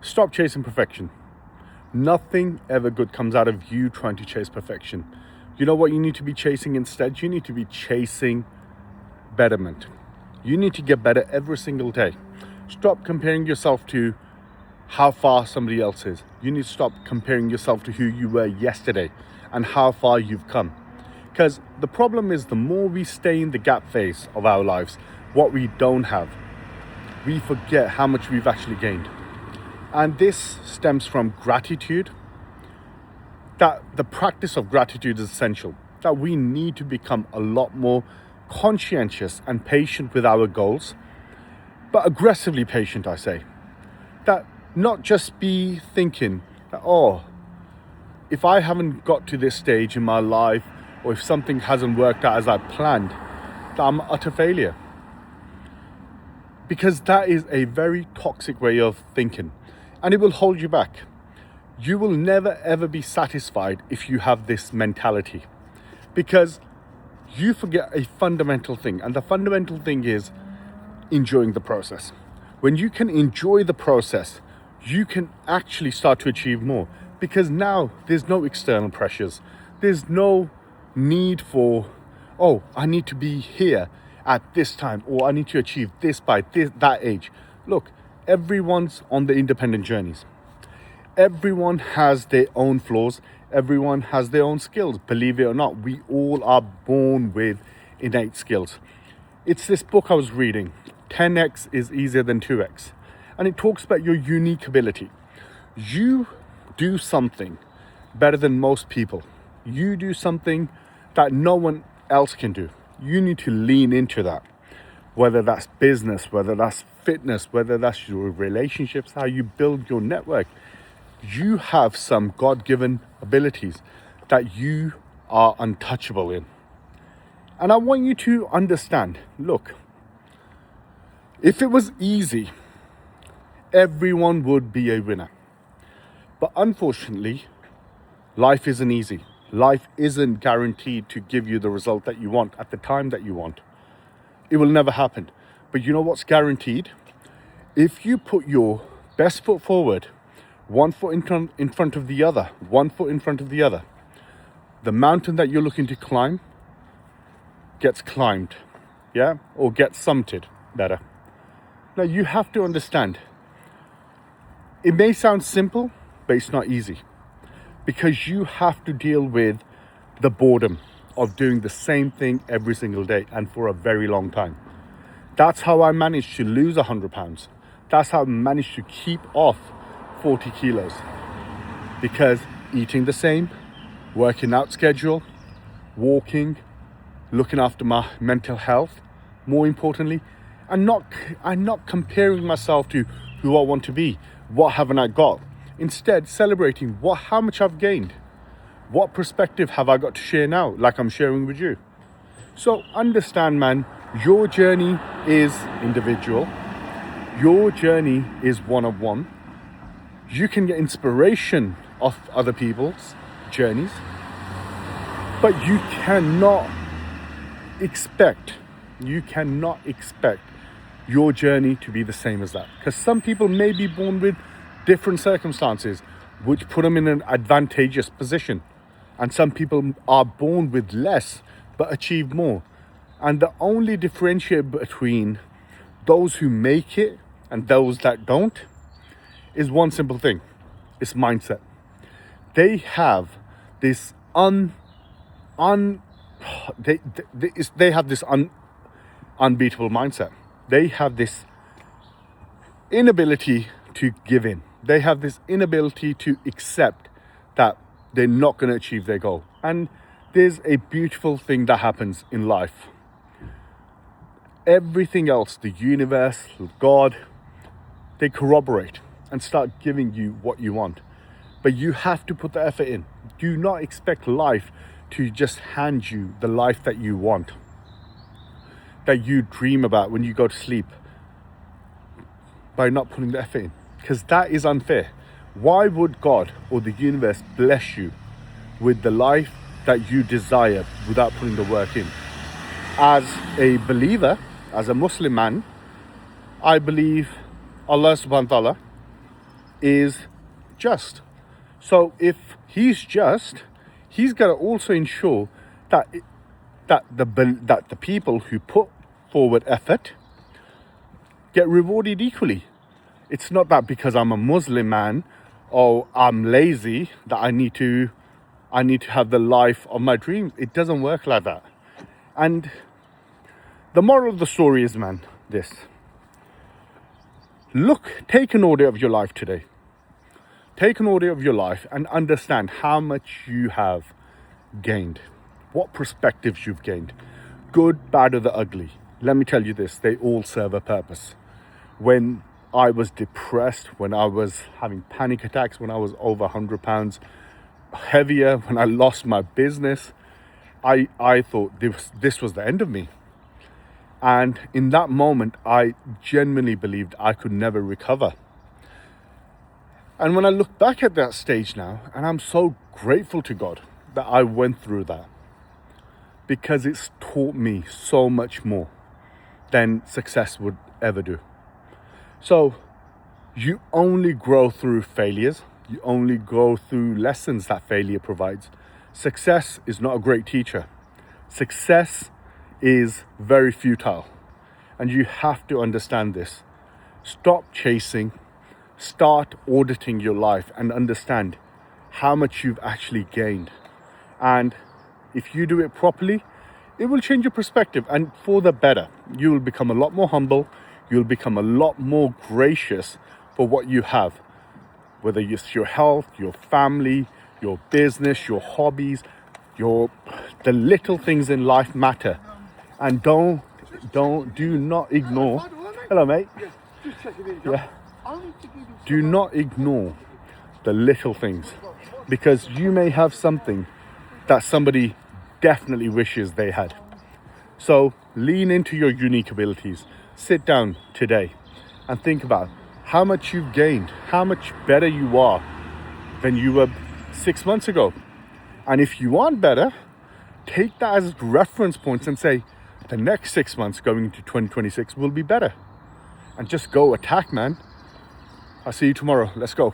Stop chasing perfection. Nothing ever good comes out of you trying to chase perfection. You know what you need to be chasing instead? You need to be chasing betterment. You need to get better every single day. Stop comparing yourself to how far somebody else is. You need to stop comparing yourself to who you were yesterday and how far you've come. Because the problem is, the more we stay in the gap phase of our lives, what we don't have, we forget how much we've actually gained. And this stems from gratitude. That the practice of gratitude is essential. That we need to become a lot more conscientious and patient with our goals, but aggressively patient, I say. That not just be thinking that, oh, if I haven't got to this stage in my life, or if something hasn't worked out as I planned, that I'm an utter failure. Because that is a very toxic way of thinking, and it will hold you back. You will never ever be satisfied if you have this mentality, because you forget a fundamental thing, and the fundamental thing is enjoying the process. When you can enjoy the process, you can actually start to achieve more, because now there's no external pressures. There's no need for, oh, I need to be here at this time, or I need to achieve this by that age. Look, everyone's on the independent journeys. Everyone has their own flaws. Everyone has their own skills. Believe it or not, we all are born with innate skills. It's this book I was reading, 10x is easier than 2x. And it talks about your unique ability. You do something better than most people. You do something that no one else can do. You need to lean into that. Whether that's business, whether that's fitness, whether that's your relationships, how you build your network. You have some God-given abilities that you are untouchable in. And I want you to understand, look, if it was easy, everyone would be a winner. But unfortunately, life isn't easy. Life isn't guaranteed to give you the result that you want at the time that you want. It will never happen. But you know what's guaranteed? If you put your best foot forward, one foot in front of the other, one foot in front of the other, the mountain that you're looking to climb gets climbed, yeah? Or gets summited, better. Now you have to understand, it may sound simple, but it's not easy. Because you have to deal with the boredom of doing the same thing every single day and for a very long time. That's how I managed to lose 100 pounds. That's how I managed to keep off 40 kilos. Because eating the same, working out schedule, walking, looking after my mental health, more importantly, and not comparing myself to who I want to be. What haven't I got? Instead, celebrating how much I've gained. What perspective have I got to share now, like I'm sharing with you? So understand, man, your journey is individual. Your journey is one-on-one. You can get inspiration of other people's journeys, but you cannot expect your journey to be the same as that. Because some people may be born with different circumstances which put them in an advantageous position, and some people are born with less but achieve more. And the only differentiator between those who make it and those that don't is one simple thing: it's mindset. They have this they have this unbeatable mindset. They have this inability to give in. They have this inability to accept that they're not going to achieve their goal. And there's a beautiful thing that happens in life. Everything else, the universe, God, they corroborate and start giving you what you want. But you have to put the effort in. Do not expect life to just hand you the life that you want, that you dream about when you go to sleep, by not putting the effort in. Because that is unfair. Why would God or the universe bless you with the life that you desire without putting the work in? As a believer, as a Muslim man, I believe Allah subhanahu wa ta'ala is just. So if he's just, he's got to also ensure that the people who put forward effort get rewarded equally. It's not that because I'm a Muslim man or I'm lazy that I need to have the life of my dream. It doesn't work like that. And the moral of the story is, man, this. Take an audit of your life today. Take an audit of your life and understand how much you have gained. What perspectives you've gained. Good, bad, or the ugly. Let me tell you this, they all serve a purpose. When I was depressed, when I was having panic attacks, when I was over 100 pounds heavier, when I lost my business, I thought this was the end of me. And in that moment, I genuinely believed I could never recover. And when I look back at that stage now, and I'm so grateful to God that I went through that, because it's taught me so much more than success would ever do. So you only grow through failures. You only go through lessons that failure provides. Success is not a great teacher. Success is very futile. And you have to understand this. Stop chasing. Start auditing your life and understand how much you've actually gained. And if you do it properly, it will change your perspective, and for the better. You will become a lot more humble. You'll become a lot more gracious for what you have, whether it's your health, your family, your business, your hobbies, the little things in life matter. And do not ignore. Hello, mate. Yeah. Do not ignore the little things, because you may have something that somebody definitely wishes they had. So lean into your unique abilities. Sit down today and think about how much you've gained, how much better you are than you were 6 months ago. And if you aren't better, take that as reference points and say, the next 6 months going into 2026 will be better. And just go attack, man. I'll see you tomorrow. Let's go.